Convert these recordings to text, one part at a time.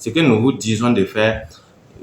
Ce que nous vous disons de faire,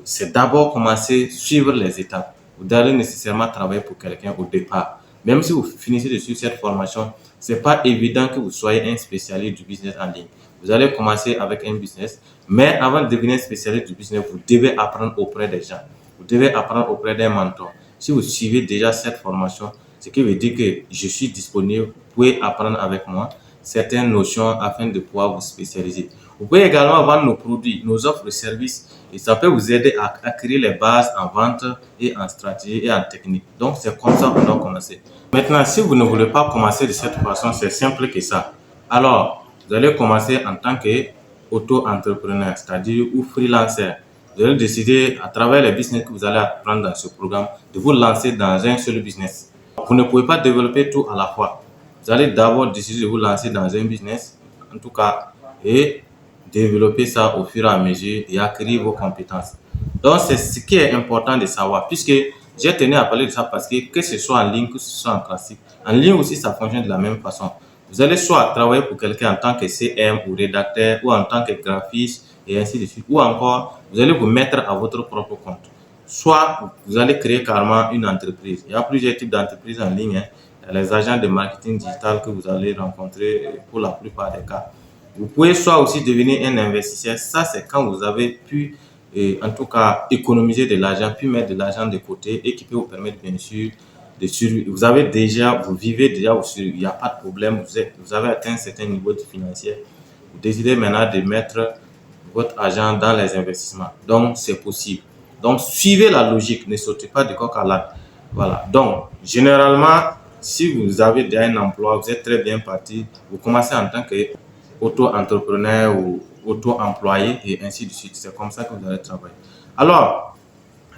c'est d'abord commencer, suivre les étapes. Vous allez nécessairement travailler pour quelqu'un au départ. Même si vous finissez de suivre cette formation, c'est pas évident que vous soyez un spécialiste du business en ligne. Vous allez commencer avec un business, mais avant de devenir spécialiste du business, vous devez apprendre auprès des gens. Vous devez apprendre auprès d'un mentor. Si vous suivez déjà cette formation, ce qui veut dire que je suis disponible, vous pouvez apprendre avec moi certaines notions afin de pouvoir vous spécialiser. Vous pouvez également vendre nos produits, nos offres de services et ça peut vous aider à acquérir les bases en vente et en stratégie et en technique. Donc, c'est comme ça qu'on doit commencer. Maintenant, si vous ne voulez pas commencer de cette façon, c'est simple que ça. Alors, vous allez commencer en tant qu'auto-entrepreneur, c'est-à-dire ou freelancer. Vous allez décider, à travers les business que vous allez apprendre dans ce programme, de vous lancer dans un seul business. Vous ne pouvez pas développer tout à la fois. Vous allez d'abord décider de vous lancer dans un business, en tout cas, et développer ça au fur et à mesure et acquérir vos compétences. Donc, c'est ce qui est important de savoir, puisque j'ai tenu à parler de ça parce que ce soit en ligne, que ce soit en classique, en ligne aussi, ça fonctionne de la même façon. Vous allez soit travailler pour quelqu'un en tant que CM ou rédacteur ou en tant que graphiste et ainsi de suite, ou encore, vous allez vous mettre à votre propre compte. Soit vous allez créer carrément une entreprise. Il y a plusieurs types d'entreprises en ligne. Il y a les agents de marketing digital que vous allez rencontrer pour la plupart des cas. Vous pouvez soit aussi devenir un investisseur. Ça, c'est quand vous avez pu, en tout cas, économiser de l'argent, puis mettre de l'argent de côté et qui peut vous permettre, bien sûr, de survivre. Vous vivez déjà, il n'y a pas de problème. Vous avez atteint un certain niveau de financier. Vous décidez maintenant de mettre votre argent dans les investissements. Donc, c'est possible. Donc, suivez la logique. Ne sautez pas de coq à l'âne. Voilà. Donc, généralement, si vous avez déjà un emploi, vous êtes très bien parti, vous commencez en tant qu'auto-entrepreneur ou auto-employé et ainsi de suite. C'est comme ça que vous allez travailler. Alors,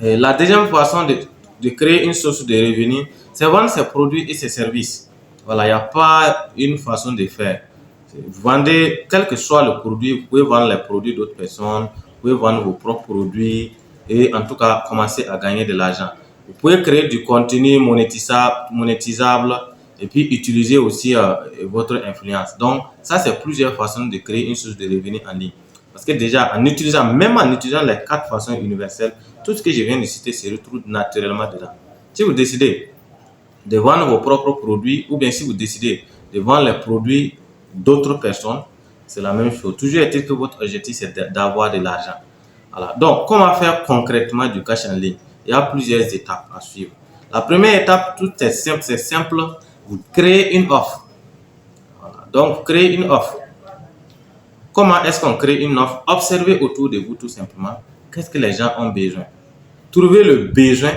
la deuxième façon de créer une source de revenus, c'est vendre ses produits et ses services. Voilà, il n'y a pas une façon de faire. Vous vendez, quel que soit le produit, vous pouvez vendre les produits d'autres personnes, vous pouvez vendre vos propres produits et en tout cas commencer à gagner de l'argent. Vous pouvez créer du contenu monétisable et puis utiliser aussi votre influence. Donc, ça, c'est plusieurs façons de créer une source de revenus en ligne. Parce que déjà, même en utilisant les 4 façons universelles, tout ce que je viens de citer se retrouve naturellement dedans. Si vous décidez de vendre vos propres produits ou bien si vous décidez de vendre les produits d'autres personnes, c'est la même chose. Toujours est-il que votre objectif, c'est d'avoir de l'argent. Voilà. Donc, comment faire concrètement du cash en ligne? Il y a plusieurs étapes à suivre. La première étape, tout est simple, c'est simple. Vous créez une offre. Voilà. Donc, vous créez une offre. Comment est-ce qu'on crée une offre? Observez autour de vous tout simplement. Qu'est-ce que les gens ont besoin? Trouvez le besoin,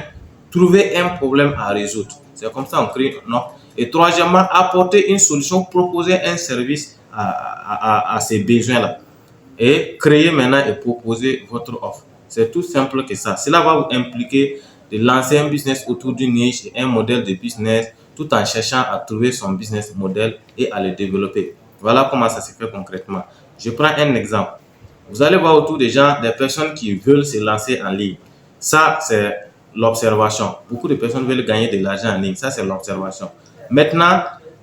trouvez un problème à résoudre. C'est comme ça qu'on crée une offre. Et troisièmement, apporter une solution, proposer un service à ces besoins-là. Et créer maintenant et proposer votre offre. C'est tout simple que ça. Cela va vous impliquer de lancer un business autour d'une niche et un modèle de business tout en cherchant à trouver son business model et à le développer. Voilà comment ça se fait concrètement. Je prends un exemple. Vous allez voir autour des gens, des personnes qui veulent se lancer en ligne. Ça, c'est l'observation. Beaucoup de personnes veulent gagner de l'argent en ligne. Ça, c'est l'observation. Maintenant,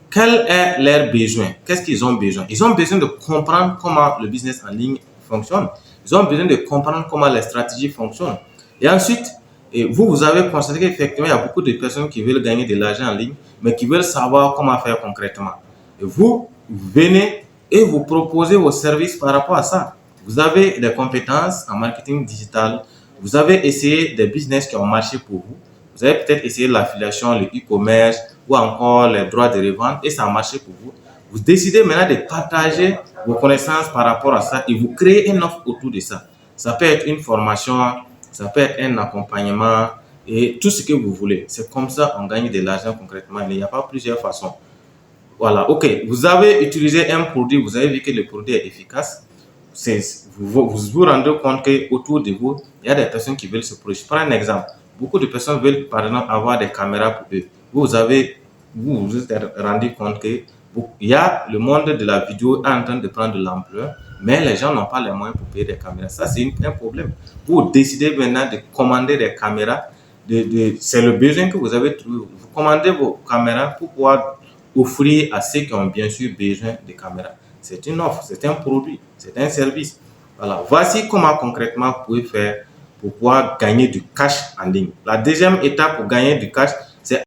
quel est leur besoin? Qu'est-ce qu'ils ont besoin? Ils ont besoin de comprendre comment le business en ligne fonctionne. Ils ont besoin de comprendre comment les stratégies fonctionnent. Et ensuite, vous avez constaté qu'effectivement, il y a beaucoup de personnes qui veulent gagner de l'argent en ligne, mais qui veulent savoir comment faire concrètement. Et vous venez et vous proposez vos services par rapport à ça. Vous avez des compétences en marketing digital. Vous avez essayé des business qui ont marché pour vous. Vous avez peut-être essayé l'affiliation, le e-commerce ou encore les droits de revente et ça a marché pour vous. Vous décidez maintenant de partager vos connaissances par rapport à ça et vous créez une offre autour de ça. Ça peut être une formation, ça peut être un accompagnement et tout ce que vous voulez. C'est comme ça qu'on gagne de l'argent concrètement. Il n'y a pas plusieurs façons. Voilà, ok. Vous avez utilisé un produit, vous avez vu que le produit est efficace. Vous rendez compte qu'autour de vous, il y a des personnes qui veulent se projeter. Je prends un exemple. Beaucoup de personnes veulent, par exemple, avoir des caméras pour eux. Vous vous êtes rendu compte qu'il y a le monde de la vidéo en train de prendre de l'ampleur, mais les gens n'ont pas les moyens pour payer des caméras. Ça, c'est un problème. Vous décidez maintenant de commander des caméras. C'est le besoin que vous avez trouvé. Vous commandez vos caméras pour pouvoir offrir à ceux qui ont bien sûr besoin de caméras. C'est une offre, c'est un produit, c'est un service. Voilà, voici comment concrètement vous pouvez faire pour pouvoir gagner du cash en ligne. La deuxième étape pour gagner du cash,